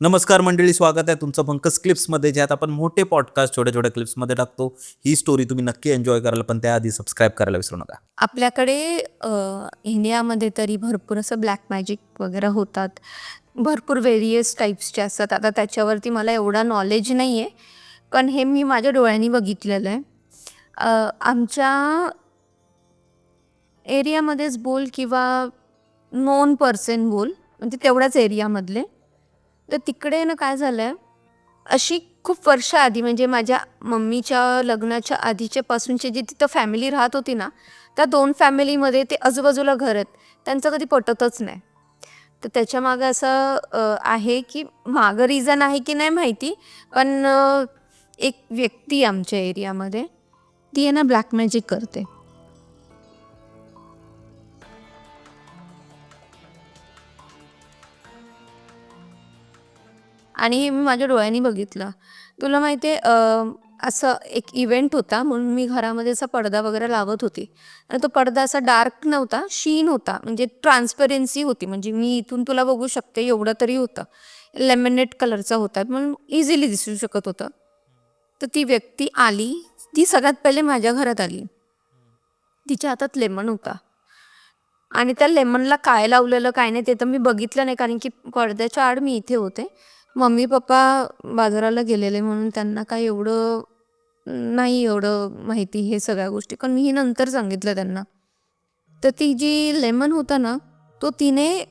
नमस्कार मंडळी, स्वागत आहे तुमचं पंकज क्लिप्समध्ये, ज्यात आपण मोठे पॉडकास्ट छोट्या छोट्या क्लिप्समध्ये टाकतो. ही स्टोरी तुम्ही नक्की एन्जॉय कराल, पण त्याआधी सबस्क्राईब करायला विसरू नका. आपल्याकडे इंडियामध्ये तरी भरपूर असं ब्लॅक मॅजिक वगैरे होतात. भरपूर व्हेरियस टाईप्सचे असतात. आता त्याच्यावरती मला एवढा नॉलेज नाही आहे, पण हे मी माझ्या डोळ्यांनी बघितलेलं आहे. आमच्या एरियामध्येच बोल किंवा नोन पर्सन बोल, म्हणजे तेवढ्याच एरियामधले. तर तिकडे ना काय झालं आहे, अशी खूप वर्ष आधी म्हणजे माझ्या मम्मीच्या लग्नाच्या आधीच्यापासूनची जी तिथं फॅमिली राहत होती ना, त्या 2 फॅमिलीमध्ये ते आजूबाजूला घर आहेत, त्यांचं कधी पटतच नाही. तर त्याच्यामागं असं आहे की मागं रिझन आहे की नाही माहिती, पण एक व्यक्ती आमच्या एरियामध्ये ती आहे ना ब्लॅक मॅजिक करते. आणि हे मी माझ्या डोळ्यांनी बघितलं. तुला माहिती आहे, असं एक इव्हेंट होता म्हणून मी घरामध्ये असा पडदा वगैरे लावत होती आणि तो पडदा असा डार्क नव्हता, शीन होता, म्हणजे ट्रान्सपरन्सी होती. म्हणजे मी इथून तुला बघू शकते एवढं तरी होतं. लेमनेट कलरचा होता म्हणून इझिली दिसू शकत होतं. तर ती व्यक्ती आली, ती सगळ्यात पहिले माझ्या घरात आली. तिच्या हातात लेमन होता आणि त्या लेमनला काय लावलेलं काय नाही ते तर मी बघितलं नाही, कारण की पडद्याच्या आड मी इथे होते. मम्मी पप्पा बाजाराला गेलेले म्हणून त्यांना काही एवढं नाही एवढं माहिती हे सगळ्या गोष्टी, पण मी नंतर सांगितलं त्यांना. तर ती जी लेमन होता ना, तो तिने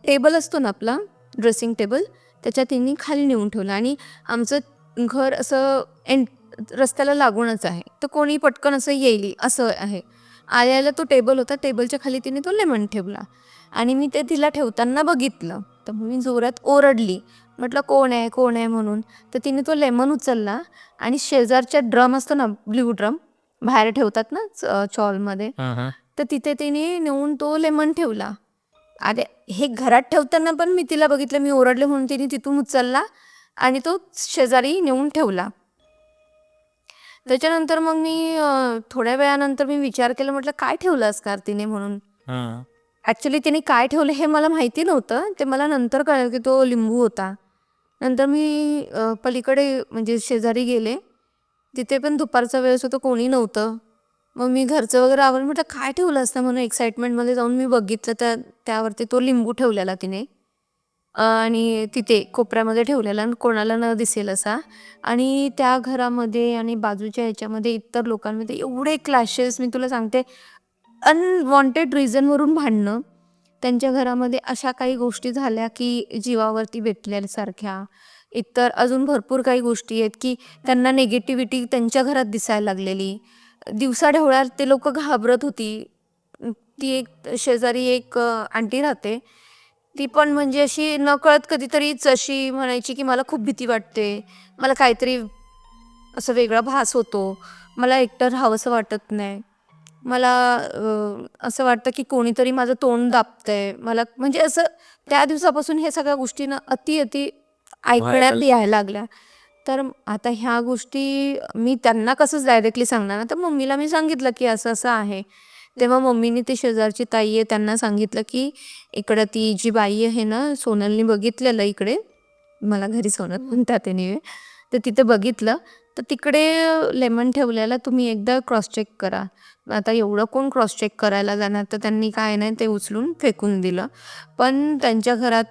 टेबल असतो ना आपला ड्रेसिंग टेबल, त्याच्या तिने खाली नेऊन ठेवला. आणि आमचं घर असं रस्त्याला लागूनच आहे, तर कोणी पटकन असं येईल असं आहे. आल्याला तो टेबल होता, टेबलच्या खाली तिने तो लेमन ठेवला आणि मी ते तिला ठेवताना बघितलं. तर मी जोरात ओरडली, म्हटलं कोण आहे कोण आहे म्हणून. तर तिने तो लेमन उचलला आणि शेजारच्या ड्रम असतो ना, ब्ल्यू ड्रम बाहेर ठेवतात ना चॉलमध्ये, तर तिथे तिने नेऊन तो लेमन ठेवला. अरे हे घरात ठेवताना पण मी तिला बघितलं, मी ओरडले म्हणून तिने तिथून उचलला आणि तो शेजारी नेऊन ठेवला. त्याच्यानंतर मग मी थोड्या वेळानंतर मी विचार केला, म्हटलं काय ठेवलं असणार तिने म्हणून. ॲक्च्युली तिने काय ठेवलं हे मला माहिती नव्हतं, ते मला नंतर कळलं की तो लिंबू होता. नंतर मी पलीकडे म्हणजे शेजारी गेले, तिथे पण दुपारचा वेळेस होतं, कोणी नव्हतं. मग मी घरचं वगैरे आवरून म्हटलं काय ठेवलं असतं म्हणून एक्साइटमेंटमध्ये जाऊन मी बघितलं, तर त्यावरती तो लिंबू ठेवलेला तिने आणि तिथे कोपऱ्यामध्ये ठेवलेला आणि कोणाला न दिसेल असा. आणि त्या घरामध्ये आणि बाजूच्या ह्याच्यामध्ये इतर लोकांमध्ये एवढे क्लॅशेस, मी तुला सांगते, अनवॉन्टेड रिझनवरून भांडणं. त्यांच्या घरामध्ये अशा काही गोष्टी झाल्या की जीवावरती बेतल्यासारख्या. इतर अजून भरपूर काही गोष्टी आहेत की त्यांना निगेटिव्हिटी त्यांच्या घरात दिसायला लागलेली. दिवसाढवळ्यात ते लोक घाबरत होती. ती एक शेजारी एक आंटी राहते, ती पण म्हणजे अशी नकळत कधीतरीच अशी म्हणायची की मला खूप भीती वाटते, मला काहीतरी असं वेगळा भास होतो, मला एकटं राहावंसं वाटत नाही, मला असं वाटतं की कोणीतरी माझं तोंड दाबतंय मला. म्हणजे असं त्या दिवसापासून हे सगळ्या गोष्टी ना अति ऐकण्यात यायला लागल्या. तर आता ह्या गोष्टी मी त्यांना कसंच डायरेक्टली सांगणार ना, तर मम्मीला मी सांगितलं की असं असं आहे. तेव्हा मम्मीने ते शेजारची ताई आहे त्यांना सांगितलं की इकडं ती जी बाई आहे ना, सोनलनी बघितलेलं इकडे, मला घरी सोनल म्हणतात एनिवे, तर तिथे बघितलं, तर तिकडे लेमन ठेवलेला तुम्ही एकदा क्रॉस चेक करा. आता एवढं कोण क्रॉस चेक करायला जाणार, तर त्यांनी काय नाही ते उचलून फेकून दिलं. पण त्यांच्या घरात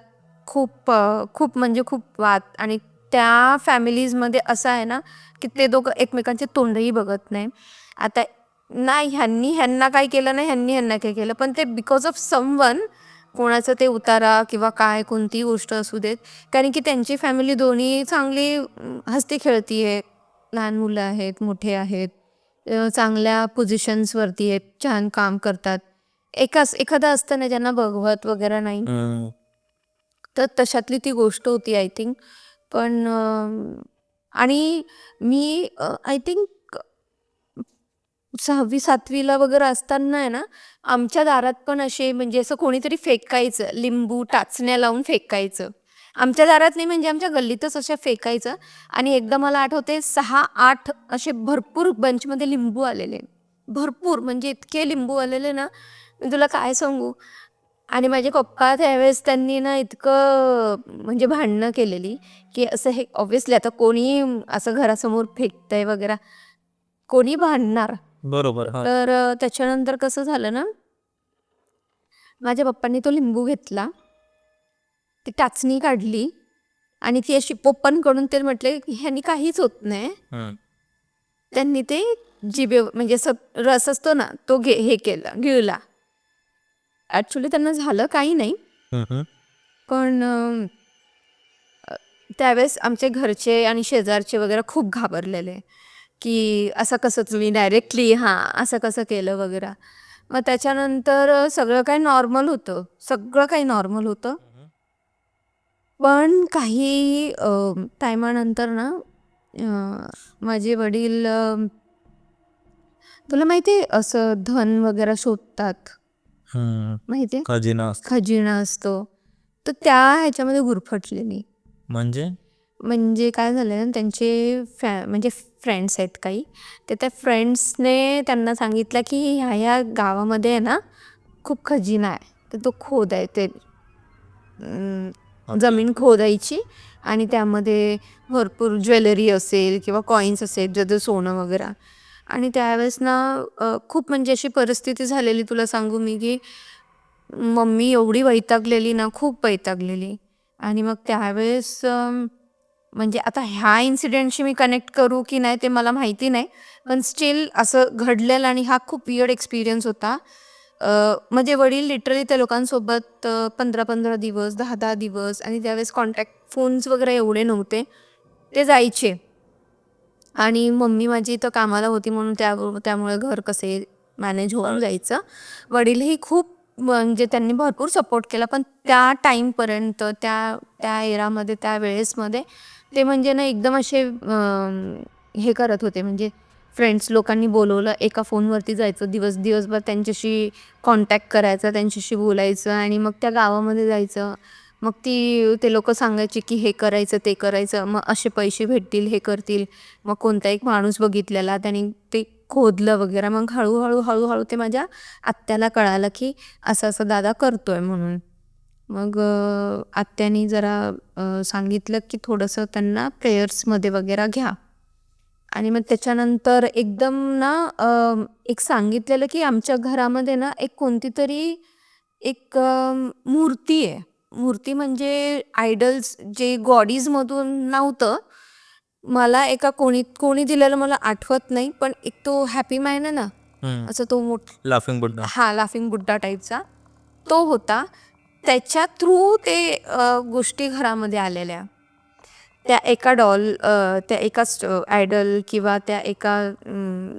खूप म्हणजे खूप वाद. आणि त्या फॅमिलीजमध्ये असं आहे ना की ते दोघं एकमेकांचे तोंडही बघत नाही. आता नाही ह्यांनी ह्यांना काय केलं नाही, ह्यांनी ह्यांना काय केलं, पण ते बिकॉज ऑफ समवन, कोणाचं ते उतारा किंवा काय कोणतीही गोष्ट असू देत, कारण की त्यांची फॅमिली दोन्ही चांगली हसती खेळती आहे, लहान मुलं आहेत, मोठे आहेत, चांगल्या पोझिशन्सवरती आहेत, छान काम करतात. एखादं असतं ना ज्यांना बघवत वगैरे नाही, तर तशातली ती गोष्ट होती आय थिंक. पण आणि मी आय थिंक 6वी-7वीला वगैरे असताना आहे ना, आमच्या दारात पण असे म्हणजे असं कोणीतरी फेकायचं, लिंबू टाचण्या लावून फेकायचं. आमच्या दारात नाही, म्हणजे आमच्या गल्लीतच अशा फेकायचं. आणि एकदा मला आठवते 6-8 असे भरपूर बंचमध्ये लिंबू आलेले. भरपूर म्हणजे इतके लिंबू आलेले ना, मी तुला काय सांगू. आणि माझे पप्पा त्यावेळेस त्यांनी ना इतकं म्हणजे भांडणं केलेली की असं हे ऑब्व्हियसली आता कोणी असं घरासमोर फेकतंय वगैरे कोणी भांडणार. बरोबर. तर त्याच्यानंतर कसं झालं ना, माझ्या पप्पांनी तो लिंबू घेतला, ती टाचणी काढली आणि ती अशी पप्पांकडून ते म्हटले की ह्यानी काहीच होत नाही. त्यांनी ते जिभे म्हणजे असं रस असतो ना तो हे केलं, गिळला. ॲक्च्युली त्यांना झालं काही नाही, पण त्यावेळेस आमचे घरचे आणि शेजारचे वगैरे खूप घाबरलेले की असं कसं तुम्ही डायरेक्टली असं कसं केलं वगैरे. मग त्याच्यानंतर सगळं काही नॉर्मल होतं, सगळं काही नॉर्मल होतं. पण काही टायमानंतर ना माझे वडील तुला माहिती आहे असं धन वगैरे शोधतात, माहिती आहे खजिना खजिना असतो, तर त्या ह्याच्यामध्ये गुरफटलेली. म्हणजे काय झालं ना, त्यांचे म्हणजे फ्रेंड्स आहेत काही, तर त्या फ्रेंड्सने त्यांना सांगितलं की ह्या गावामध्ये आहे ना खूप खजिना आहे, तर तो खोदायचे, जमीन खोदायची आणि त्यामध्ये भरपूर ज्वेलरी असेल किंवा कॉईन्स असेल ज्याचं सोनं वगैरे. आणि त्यावेळेस ना खूप म्हणजे अशी परिस्थिती झालेली तुला सांगू मी की मम्मी एवढी वैतागलेली ना, खूप वैतागलेली. आणि मग त्यावेळेस म्हणजे आता ह्या इन्सिडेंटशी मी कनेक्ट करू की नाही ते मला माहिती नाही, पण स्टील असं घडलेलं आणि हा खूप वियर्ड एक्सपिरियन्स होता. म्हणजे वडील लिटरली त्या लोकांसोबत 15-15 दिवस 10-10 दिवस, आणि त्यावेळेस कॉन्टॅक्ट फोन्स वगैरे एवढे नव्हते, ते जायचे. आणि मम्मी माझी इथं कामाला होती म्हणून त्यामुळे घर कसे मॅनेज होऊन जायचं. वडीलही खूप म्हणजे त्यांनी भरपूर सपोर्ट केला, पण त्या टाईमपर्यंत त्या त्या एरामध्ये त्या वेळेसमध्ये ते म्हणजे ना एकदम असे हे करत होते. म्हणजे फ्रेंड्स लोकांनी बोलवलं, एका फोनवरती जायचं, दिवसभर त्यांच्याशी कॉन्टॅक्ट करायचा, त्यांच्याशी बोलायचं आणि मग त्या गावामध्ये जायचं. मग ते लोक सांगायचे की हे करायचं ते करायचं, मग असे पैसे भेटतील, हे करतील. मग कोणता एक माणूस बघितलेला, त्यांनी ते खोदलं वगैरे. मग हळूहळू ते माझ्या आत्याला कळालं की असं असं दादा करतोय म्हणून. मग आत्यानी जरा सांगितलं की थोडंसं त्यांना प्रेयर्समध्ये वगैरे घ्या. आणि मग त्याच्यानंतर एकदम ना एक सांगितलेलं की आमच्या घरामध्ये ना एक कोणती तरी एक मूर्ती आहे. मूर्ती म्हणजे आयडल्स जे गॉडीजमधून नव्हतं, मला एका कोणी दिलेलं मला आठवत नाही, पण एक तो हॅपी मॅन आहे ना, असं तो लाफिंग बुद्धा. लाफिंग बुड्ढा टाईपचा तो होता. त्याच्या थ्रू ते गोष्टी घरामध्ये आलेल्या. त्या एका त्या एका आयडल किंवा त्या एका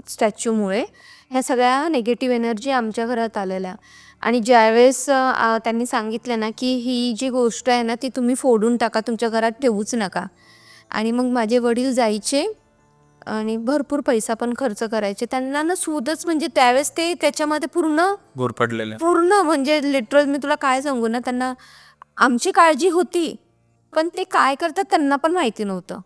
स्टॅच्यूमुळे ह्या सगळ्या नेगेटिव्ह एनर्जी आमच्या घरात आलेल्या. आणि ज्यावेळेस त्यांनी सांगितलं ना की ही जी गोष्ट आहे ना ती तुम्ही फोडून टाका, तुमच्या घरात ठेवूच नका. आणि मग माझे वडील जायचे आणि भरपूर पैसा पण खर्च करायचे. त्यांना ना सूदच म्हणजे त्यावेळेस ते त्याच्यामध्ये पूर्ण म्हणजे लिटरल मी तुला काय सांगू ना, त्यांना आमची काळजी होती, पण ते काय करतात त्यांना पण माहिती नव्हतं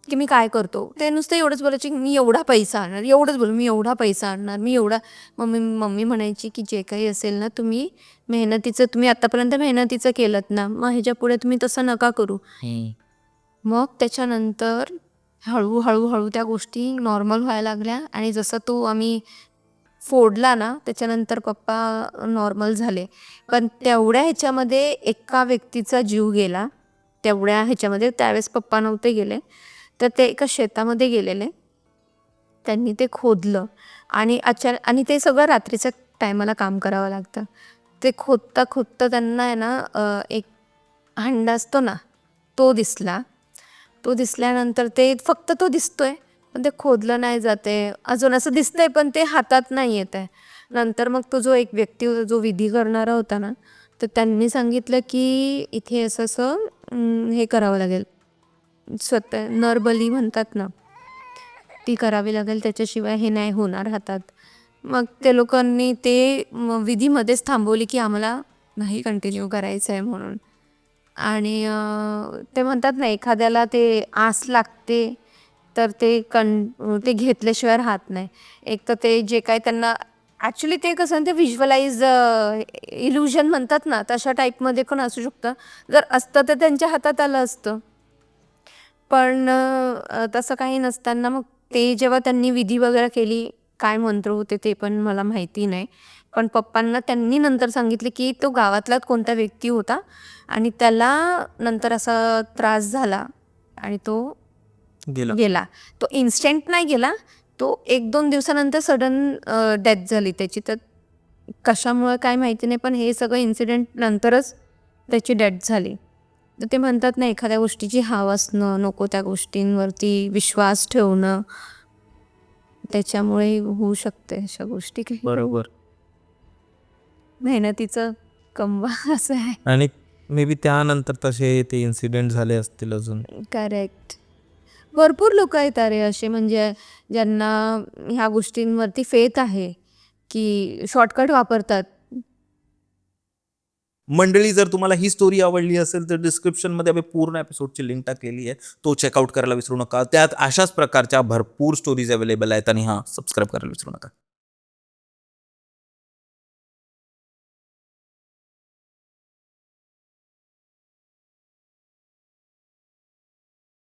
की मी काय करतो. ते नुसतं एवढंच बोलायचे की मी एवढा पैसा आणणार, एवढंच बोल, मी एवढा पैसा आणणार, मी एवढा. मम्मी म्हणायची की जे काही असेल ना तुम्ही तुम्ही आतापर्यंत मेहनतीचं केलं ना, मग ह्याच्या पुढे तुम्ही तसं नका करू. मग त्याच्यानंतर हळूहळू त्या गोष्टी नॉर्मल व्हायला लागल्या. आणि जसं तो आम्ही फोडला ना त्याच्यानंतर पप्पा नॉर्मल झाले. पण तेवढ्या ह्याच्यामध्ये एका व्यक्तीचा जीव गेला. तेवढ्या ह्याच्यामध्ये त्यावेळेस पप्पा नव्हते गेले, तर ते एका शेतामध्ये गेलेले. त्यांनी ते खोदलं आणि आणि ते सगळं रात्रीच्या टायमाला काम करावं लागतं. ते खोदता त्यांना आहे ना एक हंडा असतो ना तो दिसला. तो दिसल्यानंतर ते फक्त तो दिसतोय, पण ते खोदलं नाही जाते, अजून असं दिसतंय पण ते हातात नाही येत आहे. नंतर मग तो जो एक व्यक्ती होता जो विधी करणारा होता ना, तर त्यांनी सांगितलं की इथे असं हे करावं लागेल, स्वतः नरबली म्हणतात ना ती करावी लागेल, त्याच्याशिवाय हे नाही होणार हातात. मग त्या लोकांनी ते विधीमध्येच थांबवली की आम्हाला नाही कंटिन्यू करायचं आहे म्हणून. आणि ते म्हणतात ना एखाद्याला ते आस लागते तर ते घेतल्याशिवाय राहत नाही. एक तर ते जे काय त्यांना ॲक्च्युली ते कसं ते व्हिज्युअलाइज इल्युजन म्हणतात ना, तशा टाईपमध्ये पण असू शकतं. जर असतं तर त्यांच्या हातात आलं असतं. पण तसं काही नसताना मग ते जेव्हा त्यांनी विधी वगैरे केली, काय मंत्र होते ते पण मला माहिती नाही. पण पप्पांना त्यांनी नंतर सांगितले, की तो गावातलाच कोणता व्यक्ती होता आणि त्याला नंतर असा त्रास झाला आणि तो गेला. गेला. तो इन्स्टंट नाही गेला. तो 1-2 दिवसानंतर सडन डेथ झाली त्याची. तर कशामुळे काय माहिती नाही, पण हे सगळं इन्सिडेंट नंतरच त्याची डेथ झाली. तर ते म्हणतात ना, एखाद्या गोष्टीची हाव असणं, नको त्या गोष्टींवरती विश्वास ठेवणं, त्याच्यामुळे होऊ शकते अशा गोष्टी काही. बरोबर. मेहनतीचं कमवा असं आहे. आणि मे बी त्यानंतर तसे ते इन्सिडेंट झाले असतील अजून. करेक्ट. भरपूर लोक आहेत अरे असे म्हणजे ज्यांना ह्या गोष्टींवरती फेथ आहे, की शॉर्टकट वापरतात. मंडळी, जर तुम्हाला ही स्टोरी आवडली असेल तर डिस्क्रिप्शनमध्ये आम्ही पूर्ण एपिसोडची लिंक टाकलेली आहे, तो चेकआउट करायला विसरू नका. त्यात अशाच प्रकारच्या भरपूर स्टोरीज अवेलेबल आहेत आणि सबस्क्राईब करायला विसरू नका.